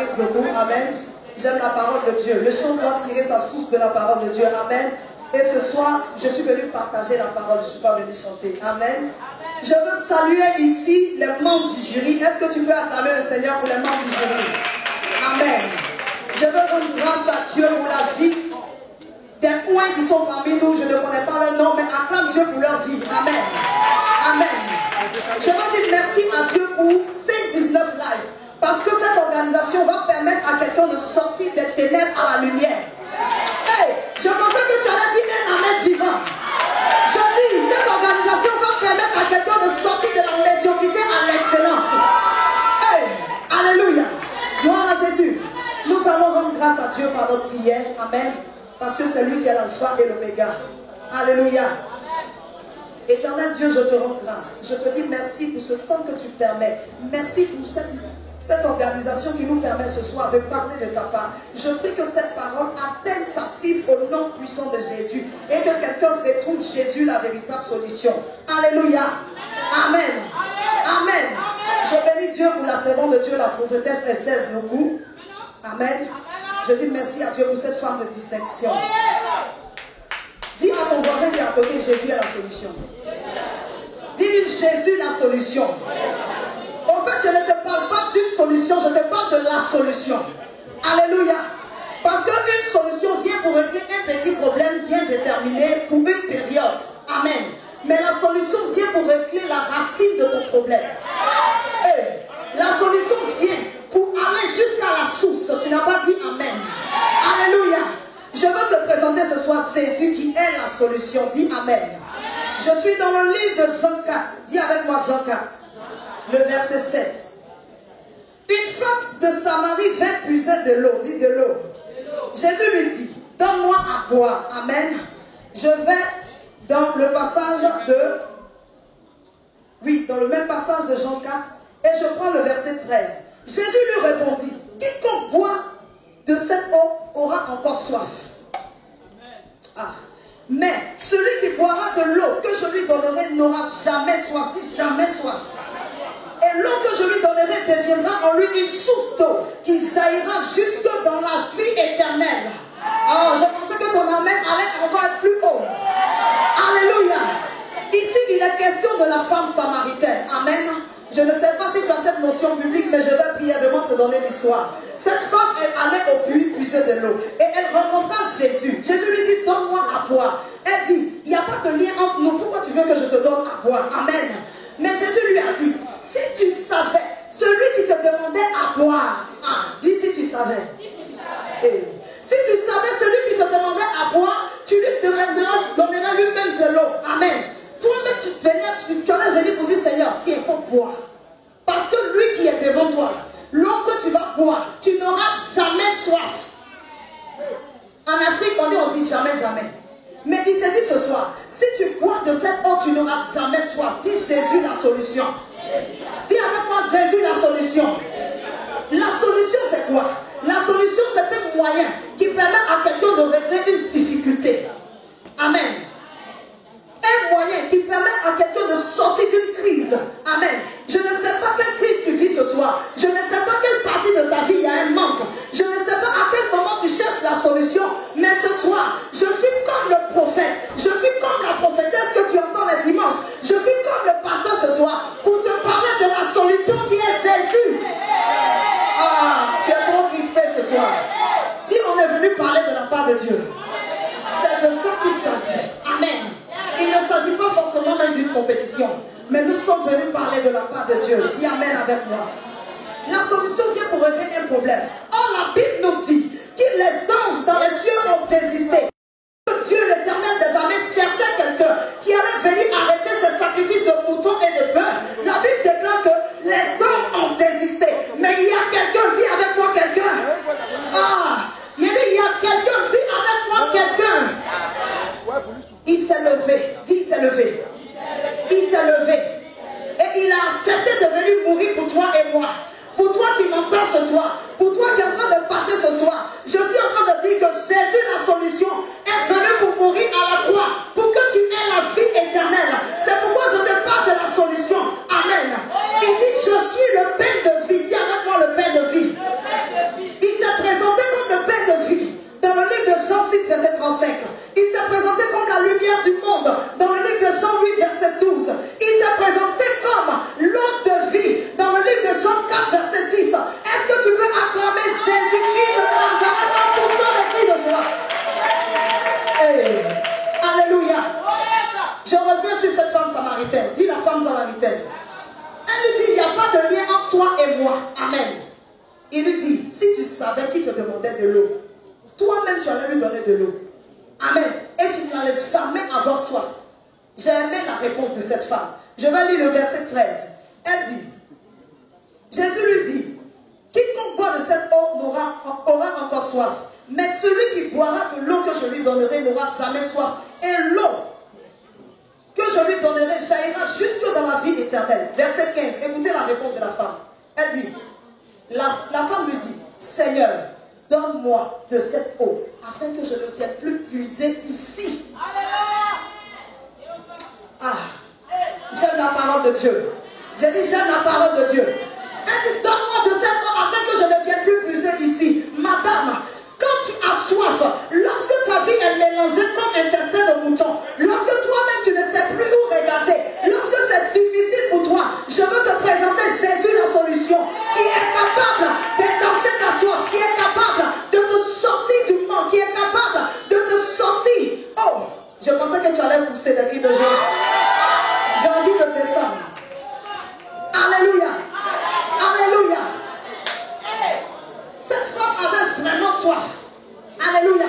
Karine Zokou. Amen. J'aime la parole de Dieu. Le chant doit tirer sa source de la parole de Dieu. Amen. Et ce soir, je suis venue partager la parole. Je ne suis pas venue chanter. Amen. Je veux saluer ici les membres du jury. Est-ce que tu peux acclamer le Seigneur pour les membres du jury? Amen. Je veux rendre grâce à Dieu pour la vie des oins qui sont parmi nous. Je ne connais pas leur nom, mais acclame Dieu pour leur vie. Amen. Amen. Je veux dire merci à Dieu pour ces 19 lives. Parce que cette organisation va permettre à quelqu'un de sortir des ténèbres à la lumière. Hey, je pensais que tu allais dire un amen vivant. Je dis, cette organisation va permettre à quelqu'un de sortir de la médiocrité à l'excellence. Hey, alléluia. Gloire à Jésus. Nous allons rendre grâce à Dieu par notre prière. Amen. Parce que c'est lui qui est l'alpha et l'oméga. Alléluia. Éternel Dieu, je te rends grâce. Je te dis merci pour ce temps que tu permets. Merci pour cette organisation qui nous permet ce soir de parler de ta part. Je prie que cette parole atteigne sa cible au nom puissant de Jésus et que quelqu'un retrouve Jésus la véritable solution. Alléluia. Amen. Amen. Je bénis Dieu pour la servante de Dieu, la prophétesse Esther Zokou. Amen. Je dis merci à Dieu pour cette femme de distinction. Dis à ton voisin qui est à côté, Jésus est la solution. Dis-lui, Jésus la solution. En fait, je ne te parle pas d'une solution, je te parle de la solution. Alléluia. Parce qu'une solution vient pour régler un petit problème bien déterminé pour une période. Amen. Mais la solution vient pour régler la racine de ton problème. Hey, la solution vient pour aller jusqu'à la source. Tu n'as pas dit Amen. Alléluia. Je veux te présenter ce soir Jésus qui est la solution. Dis Amen. Je suis dans le livre de Jean 4. Dis avec moi Jean 4. Le verset 7. Une femme de Samarie vint puiser de l'eau. Dis de l'eau. Jésus lui dit, donne-moi à boire. Amen. Je vais dans le passage de... Oui, dans le même passage de Jean 4. Et je prends le verset 13. Jésus lui répondit, quiconque boit de cette eau aura encore soif. Ah. Mais celui qui boira de l'eau que je lui donnerai n'aura jamais soif. Dis jamais soif. Et l'eau que je lui donnerai deviendra en lui une source d'eau qui jaillira jusque dans la vie éternelle. Oh, je pensais que ton amen allait encore être plus haut. Alléluia. Ici, il est question de la femme samaritaine. Amen. Je ne sais pas si tu as cette notion biblique, mais je vais brièvement te donner l'histoire. Cette femme est allée au puits puiser de l'eau et elle rencontra Jésus. Jésus lui dit, donne-moi à boire. Elle dit, il n'y a pas de lien entre nous. Pourquoi tu veux que je te donne à boire? Amen. Mais Jésus lui a dit, si tu savais, celui qui te demandait à boire, dis si tu savais. Si tu savais celui qui te demandait à boire, tu lui donnerais lui-même de l'eau. Amen. Toi-même, tu allais venir pour dire, Seigneur, tiens, il faut boire. Parce que lui qui est devant toi, l'eau que tu vas boire, tu n'auras jamais soif. En Afrique, on dit jamais, jamais. Mais il te dit ce soir, si tu bois de cette eau, tu n'auras jamais soif. Dis Jésus la solution. Dis avec moi Jésus la solution. La solution c'est quoi? La solution c'est un moyen qui permet à quelqu'un de régler une difficulté. Amen. Un moyen qui permet à quelqu'un de sortir d'une crise. Amen. Je ne sais pas quelle crise tu vis ce soir. Je ne sais pas quelle partie de ta vie il y a un manque. Je ne sais pas à quel moment tu cherches la solution. Mais ce soir, je suis comme le prophète. Je suis comme la prophétesse que tu entends les dimanches. Je suis comme le pasteur ce soir pour te parler de la solution qui est Jésus. Ah, tu es trop crispé ce soir. Dis, on est venu parler de la part de Dieu. C'est de ça qu'il s'agit. Amen. Il ne s'agit pas forcément même d'une compétition. Mais nous sommes venus parler de la part de Dieu. Dis Amen avec moi. La solution vient pour régler un problème. Or, la Bible nous dit que les anges dans les cieux ont désisté. Que Dieu, l'Éternel des armées, cherchait quelqu'un qui allait venir arrêter ses sacrifices de moutons et de bœufs. La Bible déclare que les anges ont désisté. Mais il y a quelqu'un, dis avec moi quelqu'un. Il y a quelqu'un, dis avec moi quelqu'un. Il s'est levé, dis il s'est levé. Il s'est levé. Et il a accepté de venir mourir pour toi et moi. Pour toi qui m'entends ce soir. Pour toi qui es en train de passer savais qu'il te demandait de l'eau, toi-même tu allais lui donner de l'eau. Amen. Et tu n'allais jamais avoir soif. J'ai aimé la réponse de cette femme. Je vais lire le verset 13. Elle dit, Jésus lui dit, quiconque boit de cette eau aura encore soif. Mais celui qui boira de l'eau que je lui donnerai n'aura jamais soif. Et l'eau que je lui donnerai jaillira jusque dans la vie éternelle. Verset 15. Écoutez la réponse de la femme. Elle dit, la femme lui dit, Seigneur, donne-moi de cette eau afin que je ne vienne plus puiser ici. Ah, j'aime la parole de Dieu. J'ai dit, j'aime la parole de Dieu. Elle dit, donne-moi de cette eau afin que je ne vienne plus puiser ici. Madame, quand tu as soif, lorsque ta vie est mélangée comme un intestin de mouton, lorsque toi-même tu ne sais plus où regarder, lorsque c'est difficile pour toi, je veux te présenter Jésus la solution, qui est capable d'étancher ta soif, qui est capable de te sortir du manque, qui est capable de te sortir. Oh, je pensais que tu allais pousser des cris de joie. J'ai envie de descendre. Alléluia. Alléluia. Cette femme avait vraiment soif. Alléluia.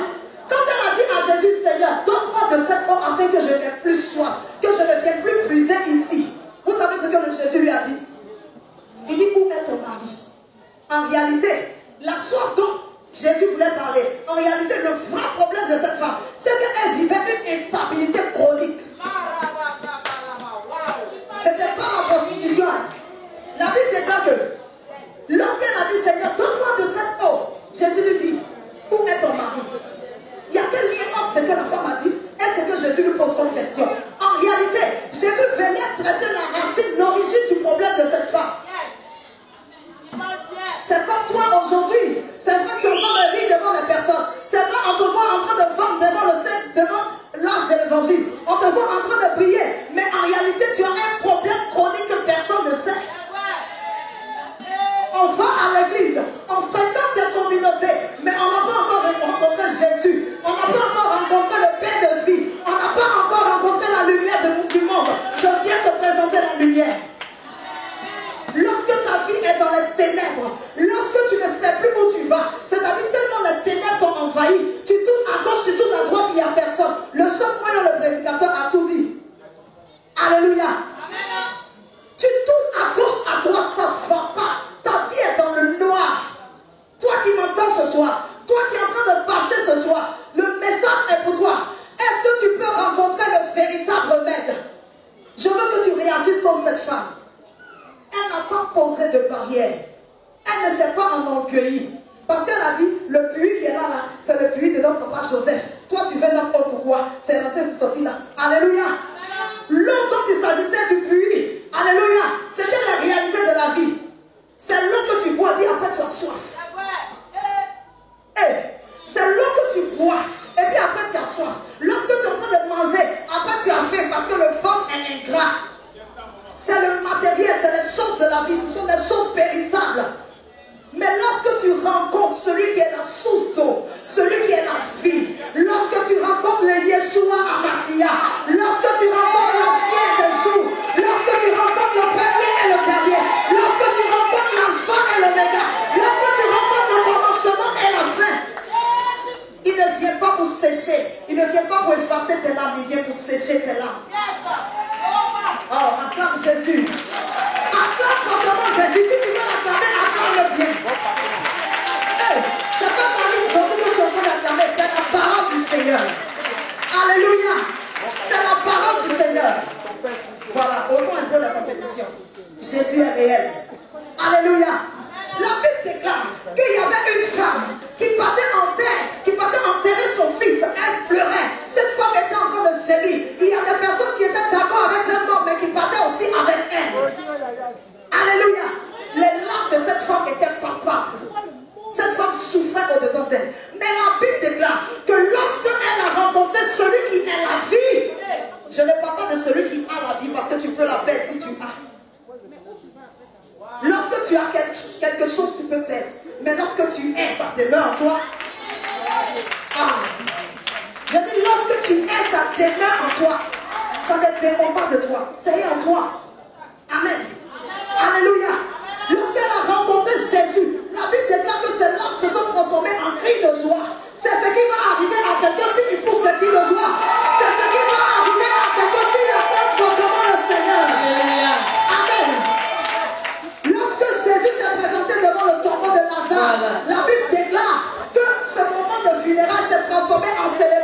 Quand elle a dit à Jésus, Seigneur, donne-moi de cette eau afin que je n'ai plus soif, que je ne vienne plus puiser ici. Vous savez ce que Jésus lui a dit? Il dit, où est ton mari? En réalité, la soif dont Jésus voulait parler, en réalité, le vrai problème de cette femme, c'est qu'elle vivait une instabilité chronique. C'était pas la prostitution. La Bible déclare que lorsqu'elle a dit, Seigneur, donne-moi de cette eau, Jésus lui dit, où est ton mari? Il y a quel lien entre ce que la femme a dit et ce que Jésus lui pose comme question? En réalité, Jésus venait traiter la racine, l'origine du problème de cette femme. C'est comme toi aujourd'hui. C'est vrai que tu es en train de rire devant les personnes. C'est vrai, on te voit en train de vendre devant l'âge de l'évangile. On te voit en train de prier. Mais en réalité, tu as un problème chronique que personne ne sait. On va à l'église, on fréquente des communautés, mais on n'a pas encore rencontré Jésus. On n'a pas encore rencontré le Père de vie. On n'a pas encore rencontré la lumière du monde. Je viens te présenter la lumière. Lorsque ta vie est dans les ténèbres, lorsque tu ne sais plus où tu vas, c'est-à-dire tellement les ténèbres t'ont envahi, tu tournes à gauche, tu tournes à droite, il n'y a personne. Le seul moyen, le prédicateur a tout dit. Alléluia. Tu tournes à gauche, à droite, ça ne va pas. Ta vie est dans le noir. Toi qui m'entends ce soir, toi qui es en train de passer ce soir, le message est pour toi. Est-ce que tu peux rencontrer le véritable remède? Je veux que tu réagisses comme cette femme. Elle n'a pas posé de barrière. Elle ne s'est pas enorgueillie. Parce qu'elle a dit, le puits qui est là, c'est le puits de notre papa Joseph. Toi, tu veux notre eau, pourquoi? C'est rentré, c'est sorti là. Alléluia. L'eau dont il s'agissait du puits, alléluia, c'était la réalité de la vie. C'est l'eau que tu bois, puis après tu as soif. C'est l'eau que tu bois, et puis après tu as soif. Lorsque tu es en train de manger, après tu as faim, parce que le ventre est ingrat. C'est le matériel, c'est les choses de la vie, ce sont des choses périssables. Mais lorsque tu rencontres celui qui est la source d'eau, celui qui est la vie, lorsque tu rencontres le Yeshua Hamashiach, lorsque tu rencontres l'ancien des jours, lorsque tu rencontres le premier et le dernier, lorsque tu rencontres l'alpha et l'oméga, lorsque tu rencontres le commencement et la fin, il ne vient pas pour sécher, il ne vient pas pour effacer tes larmes, il vient pour sécher tes larmes. Oh, acclame Jésus. Acclame fortement Jésus. Si tu veux l'acclamer, acclame-le bien. C'est pas Marie Zondou que tu es en train d'acclamer, c'est la parole du Seigneur. Alléluia. C'est la parole du Seigneur. Voilà, ôtons un peu la compétition. Jésus est réel. Alléluia. La Bible déclare qu'il y avait une femme qui partait en terre, qui partait enterrer son fils. Elle pleurait. Cette femme était en train de gémir. Il y a des personnes qui étaient d'accord avec cette femme, mais qui partaient aussi avec elle. Alléluia. Les larmes de cette femme étaient palpables. Cette femme souffrait au-dedans d'elle. Mais la Bible déclare que lorsqu'elle a rencontré celui qui est la vie, je ne parle pas de celui qui a la vie parce que tu peux la perdre si tu as. Lorsque tu as quelque chose, tu peux perdre. Mais lorsque tu es, ça demeure en toi. Ah. Je dis, lorsque tu es, ça demeure en toi. Ça ne dépend pas de toi. C'est en toi. Amen. Alléluia. Lorsqu'elle a rencontré Jésus, la Bible déclare que ces larmes se sont La Bible déclare que ce moment de funérailles s'est transformé en célébration.